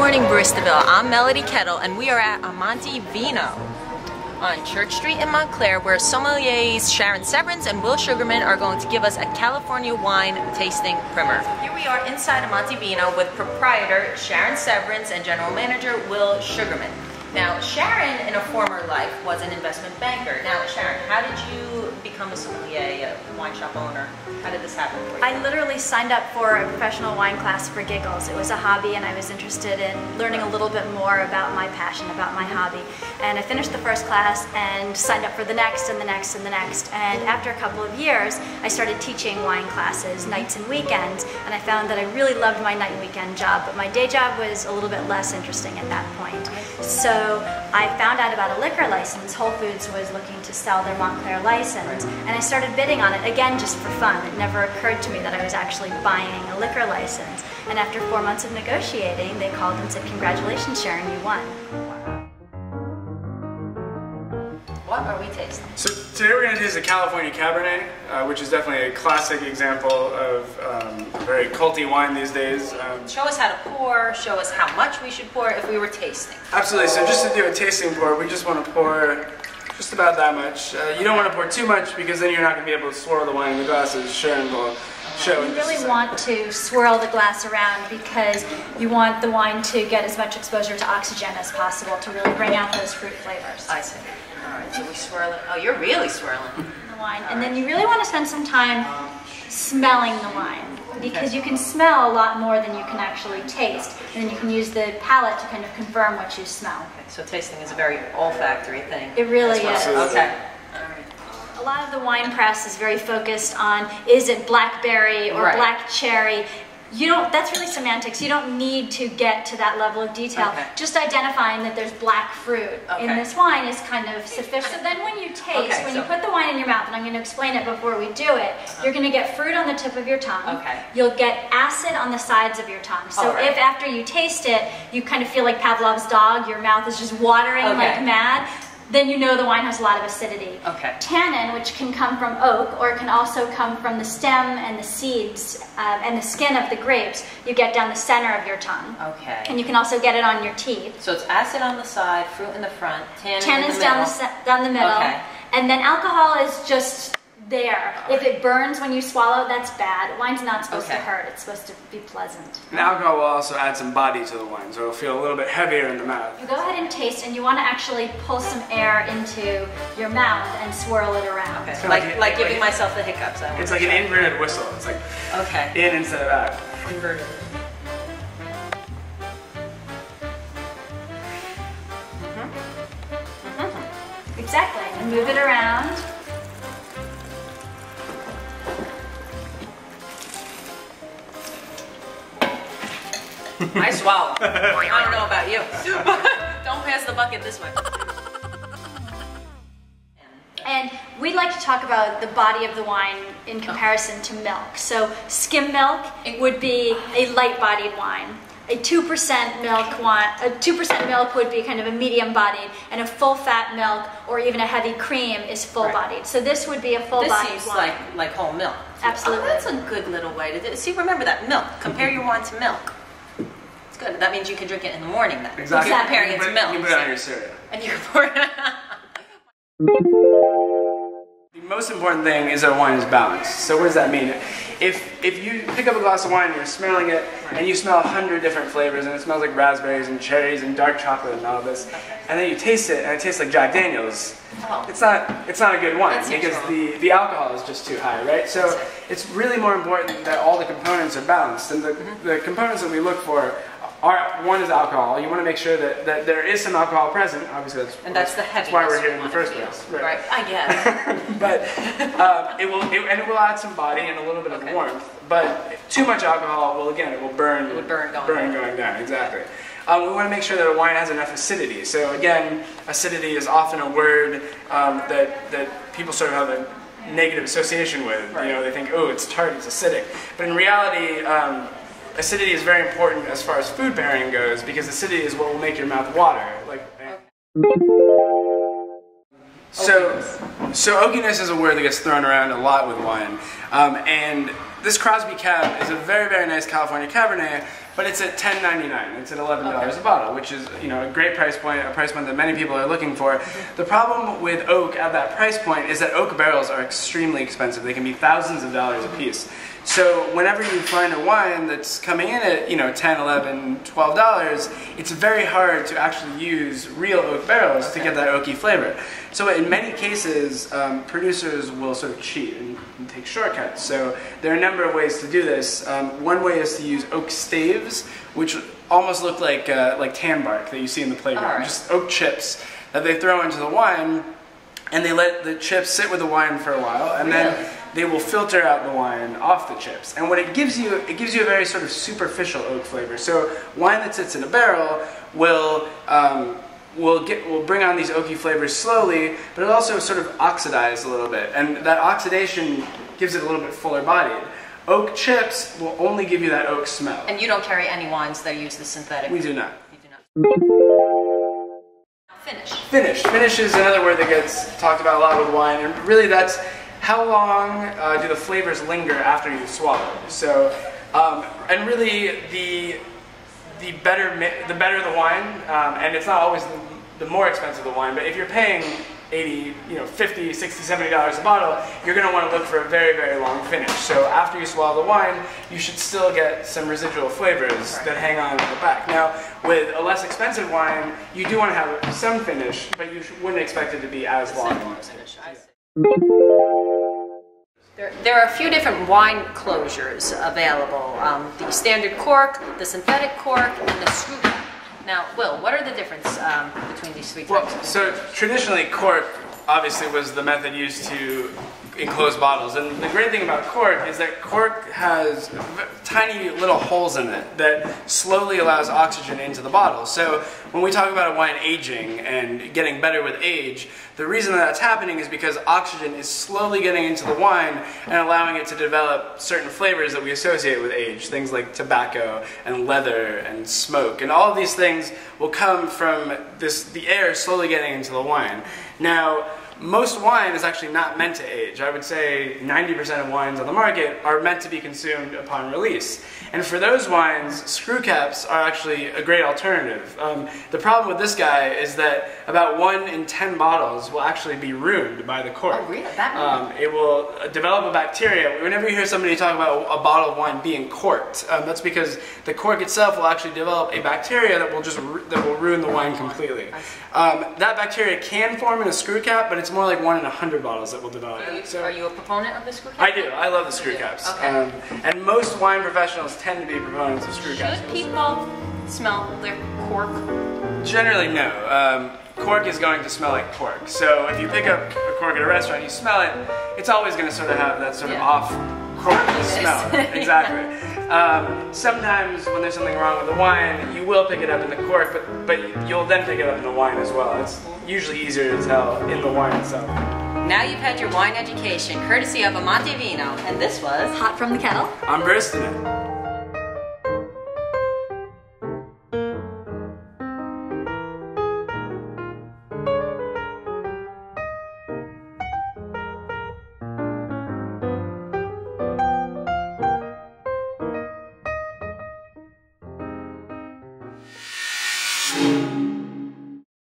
morning, Bristaville. I'm Melody Kettle, and we are at Amanti Vino on Church Street in Montclair, where sommeliers Sharon Severance and Will Sugarman are going to give us a California wine tasting primer. Here we are inside Amanti Vino with proprietor Sharon Severance and general manager Will Sugarman. Now, Sharon, in a former life, was an investment banker. Now, Sharon, how did you become a sommelier, a wine shop owner? How did this happen for you? I literally signed up for a professional wine class for giggles. It was a hobby, and I was interested in learning a little bit more about my passion, about my hobby. And I finished the first class and signed up for the next and the next and the next. And after a couple of years, I started teaching wine classes nights and weekends, and I found that I really loved my night and weekend job, but my day job was a little bit less interesting at that point. So I found out about a liquor license. Whole Foods was looking to sell their Montclair license, and I started bidding on it, again just for fun. It never occurred to me that I was actually buying a liquor license. And after 4 months of negotiating, they called and said, "Congratulations, Sharon, you won." What are we tasting? So today we're going to taste a California Cabernet, which is definitely a classic example of a very culty wine these days. Show us how to pour, show us how much we should pour if we were tasting. Absolutely, so just to do a tasting pour, we just want to pour just about that much. You don't want to pour too much because then you're not going to be able to swirl the wine in the glasses. Sharon will show. You really want to swirl the glass around because you want the wine to get as much exposure to oxygen as possible to really bring out those fruit flavors. I see. Alright, so we swirl it. Oh, you're really swirling. The wine. And then you really want to spend some time smelling the wine, because you can smell a lot more than you can actually taste, and then you can use the palate to kind of confirm what you smell. Okay, so tasting is a very olfactory thing. It really is. Okay. A lot of the wine press is very focused on, is it blackberry or black cherry? That's really semantics. You don't need to get to that level of detail. Okay. Just identifying that there's black fruit in this wine is kind of sufficient. So then when you taste, when you put the wine in your mouth, and I'm going to explain it before we do it, you're going to get fruit on the tip of your tongue. Okay. You'll get acid on the sides of your tongue. So if after you taste it, you kind of feel like Pavlov's dog, your mouth is just watering like mad, then you know the wine has a lot of acidity. Okay. Tannin, which can come from oak, or it can also come from the stem and the seeds and the skin of the grapes, you get down the center of your tongue. Okay. And you can also get it on your teeth. So it's acid on the side, fruit in the front, tannin's down the middle. Okay. And then alcohol is just there. If it burns when you swallow, that's bad. Wine's not supposed to hurt. It's supposed to be pleasant. And alcohol will also add some body to the wine, so it'll feel a little bit heavier in the mouth. You go ahead and taste, and you want to actually pull some air into your mouth and swirl it around. Okay. Like giving myself the hiccups. It's like an inverted whistle. It's like in instead of out. Inverted. Exactly. And move it around. I swallow. I don't know about you. Don't pass the bucket this way. And we'd like to talk about the body of the wine in comparison to milk. So skim milk would be a light-bodied wine. A 2% milk would be kind of a medium-bodied, and a full-fat milk or even a heavy cream is full-bodied. So this would be a full-bodied wine. This seems like whole milk. Absolutely. Oh, that's a good little way to do it. See, remember that milk. Compare your wine to milk. It's good. That means you can drink it in the morning then. Exactly. You're comparing it to milk. You put it on your cereal. And you pour it. The most important thing is that wine is balanced. So what does that mean? If you pick up a glass of wine and you're smelling it, and you smell 100 different flavors, and it smells like raspberries and cherries and dark chocolate and all this, and then you taste it and it tastes like Jack Daniels, it's not a good wine because the alcohol is just too high, right? So it's really more important that all the components are balanced, and the components that we look for are, one is alcohol. You want to make sure that there is some alcohol present. Obviously, that's the heaviness. That's why we're here in the first place. Right. I guess. But it will add some body and a little bit of warmth. But too much alcohol will burn. It would burn going down. Exactly. We want to make sure that a wine has enough acidity. So again, acidity is often a word that people sort of have a negative association with. You know, they think, oh, it's tart, it's acidic. But in reality, acidity is very important as far as food pairing goes, because acidity is what will make your mouth water. So oakiness is a word that gets thrown around a lot with wine, and this Crosby Cab is a very, very nice California Cabernet, but it's at $10.99. It's at $11 a bottle, which is, you know, a great price point, a price point that many people are looking for. The problem with oak at that price point is that oak barrels are extremely expensive. They can be thousands of dollars a piece. So whenever you find a wine that's coming in at, you know, $10, $11, $12, it's very hard to actually use real oak barrels to get that oaky flavor. So in many cases, producers will sort of cheat and take shortcuts. So there are a number of ways to do this. One way is to use oak staves, which almost look like tan bark that you see in the playground. Just oak chips that they throw into the wine, and they let the chips sit with the wine for a while, and then they will filter out the wine off the chips. And what it gives you a very sort of superficial oak flavor. So wine that sits in a barrel will bring on these oaky flavors slowly, but it also sort of oxidizes a little bit. And that oxidation gives it a little bit fuller bodied. Oak chips will only give you that oak smell. And you don't carry any wines that use the synthetic? We do not. You do not. Finish. Finish is another word that gets talked about a lot with wine, and really that's how long do the flavors linger after you've swallowed. So, and really the better the wine, and it's not always the more expensive the wine, but if you're paying $80, $50, $60, $70 a bottle, you're going to want to look for a very, very long finish. So after you swallow the wine, you should still get some residual flavors that hang on at the back. Now, with a less expensive wine, you do want to have some finish, but you wouldn't expect it to be as long. There are a few different wine closures available. The standard cork, the synthetic cork, and the screw cap. Now, Will, what are the difference between these three types? Well, so traditionally cork obviously was the method used to enclose bottles, and the great thing about cork is that cork has tiny little holes in it that slowly allows oxygen into the bottle. So when we talk about a wine aging and getting better with age, the reason that's happening is because oxygen is slowly getting into the wine and allowing it to develop certain flavors that we associate with age, things like tobacco and leather and smoke, and all of these things will come from the air slowly getting into the wine. Now, most wine is actually not meant to age. I would say 90% of wines on the market are meant to be consumed upon release. And for those wines, screw caps are actually a great alternative. The problem with this guy is that about 1 in 10 bottles will actually be ruined by the cork. Oh, really? It will develop a bacteria. Whenever you hear somebody talk about a bottle of wine being corked, that's because the cork itself will actually develop a bacteria that will ruin the wine completely. That bacteria can form in a screw cap, but it's more like 1 in 100 bottles that will develop. Are you a proponent of the screw cap? I do. I love the screw caps. Okay. And most wine professionals tend to be proponents of screw caps. Should people smell their cork? Generally, no. Cork is going to smell like cork. So if you pick up a cork at a restaurant, you smell it, it's always going to sort of have that sort of off corky smell. Exactly. Sometimes when there's something wrong with the wine, you will pick it up in the cork, but you'll then pick it up in the wine as well. It's usually easier to tell in the wine itself. Now you've had your wine education, courtesy of Amanti Vino, and this was Hot from the Kettle. I'm bursting it.